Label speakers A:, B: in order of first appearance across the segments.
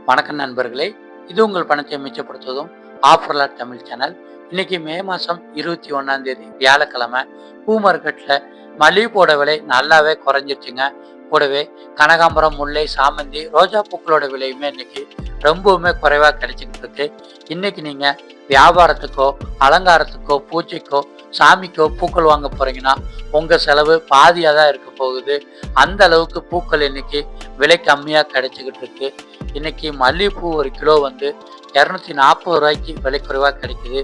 A: வணக்கம் நண்பர்களே, இது உங்கள் பணத்தை மிச்சப்படுத்துவதும் ஆஃபர்லாட் தமிழ் சேனல். இன்னைக்கு மே மாதம் 21 வியாழக்கிழமை. பூ மார்க்கெட்டில் மல்லிகைப்பூவோட விலை நல்லாவே குறைஞ்சிருச்சுங்க. கூடவே கனகாம்பரம், முல்லை, சாமந்தி, ரோஜா பூக்களோட விலையுமே இன்னைக்கு ரொம்பவுமே குறைவாக கிடைச்சிக்கிட்டு இருக்கு. இன்னைக்கு நீங்கள் வியாபாரத்துக்கோ அலங்காரத்துக்கோ பூஜைக்கோ சாமிக்கோ பூக்கள் வாங்க போறீங்கன்னா உங்கள் செலவு பாதியாக தான் இருக்க போகுது. அந்த அளவுக்கு பூக்கள் இன்னைக்கு விலை கம்மியாக கிடைச்சிக்கிட்டு இருக்கு. இன்னைக்கு மல்லிகைப்பூ ஒரு கிலோ வந்து 240 ரூபாய்க்கு விலை குறைவாக கிடைக்குது.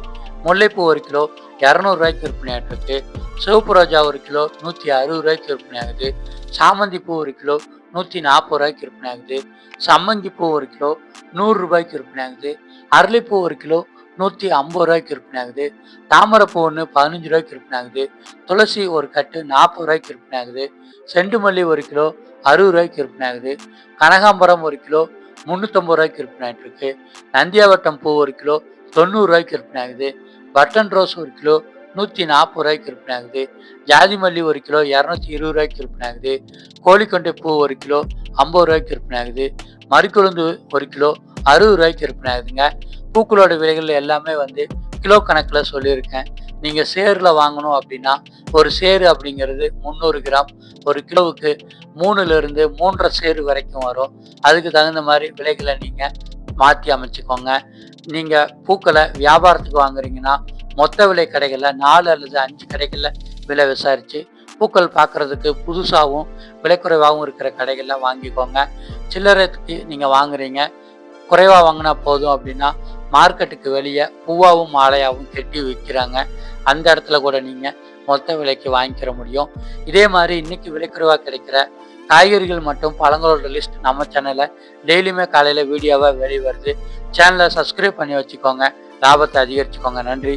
A: முல்லைப்பூ ஒரு கிலோ 200 ரூபாய்க்கு விற்பனை ஆகிட்டு இருக்கு. சிவப்பு ரோஜா ஒரு கிலோ 160 ரூபாய்க்கு விற்பனை ஆகுது. சாமந்தி பூ ஒரு கிலோ 140 ரூபாய்க்கு விற்பனை ஆகுது. சம்மங்கி பூ ஒரு கிலோ 100 ரூபாய்க்கு விற்பனை ஆகுது. அரளிப்பூ ஒரு கிலோ 150 ரூபாய்க்கு விற்பனை ஆகுது. தாமரைப்பூ ஒன்று 15 ரூபாய்க்கு விற்பனை ஆகுது. துளசி ஒரு கட்டு 40 ரூபாய்க்கு விற்பனை ஆகுது. செண்டு மல்லி ஒரு கிலோ 60 ரூபாய்க்கு விற்பனை ஆகுது. கனகாம்பரம் ஒரு கிலோ 350 ரூபாய்க்கு விற்பனை ஆகிட்டு இருக்கு. நந்தியாவட்டம் பூ ஒரு கிலோ 90 ரூபாய்க்கு விற்பனை ஆகுது. பட்டன் ரோஸ் ஒரு கிலோ 140 ரூபாய்க்கு விற்பனை ஆகுது. ஜாதி மல்லி ஒரு கிலோ 220 ரூபாய்க்கு விற்பனை ஆகுது. கோழிக்கொண்டை பூ ஒரு கிலோ 50 ரூபாய்க்கு விற்பனை ஆகுது. மறிக்குழுந்து ஒரு கிலோ 60 ரூபாய்க்கு விற்பனை ஆகுதுங்க. பூக்களோட விலைகள் எல்லாமே வந்து கிலோ கணக்கில் சொல்லியிருக்கேன். நீங்கள் சேரில் வாங்கணும் அப்படின்னா ஒரு சேரு அப்படிங்கிறது 300 கிராம், ஒரு கிலோவுக்கு 3லிருந்து 3.5 சேரு வரைக்கும் வரும். அதுக்கு தகுந்த மாதிரி விலைகளை நீங்கள் மாற்றி அமைச்சுக்கோங்க. நீங்கள் பூக்களை வியாபாரத்துக்கு வாங்குறீங்கன்னா மொத்த விலை கடைகளில் 4 அல்லது 5 கடைகளில் விலை விசாரித்து பூக்கள் பார்க்குறதுக்கு புதுசாகவும் விலை குறைவாகவும் இருக்கிற கடைகளில் வாங்கிக்கோங்க. சில்லறைக்கு நீங்கள் வாங்குறீங்க, குறைவாக வாங்கினா போதும் அப்படின்னா மார்க்கெட்டுக்கு வெளியே பூவாகவும் மாலையாகவும் கட்டி விற்கிறாங்க. அந்த இடத்துல கூட நீங்கள் மொத்த விலைக்கு வாங்கிக்கிற முடியும். இதே மாதிரி இன்னைக்கு விலை குறைவாக கிடைக்கிற காய்கறிகள் மற்றும் பழங்களோட லிஸ்ட் நம்ம சேனலில் டெய்லியுமே காலையில் வீடியோவாக வெளிவருது. சேனலை சப்ஸ்கிரைப் பண்ணி வச்சுக்கோங்க, லாபத்தை அதிகரிச்சுக்கோங்க. நன்றி.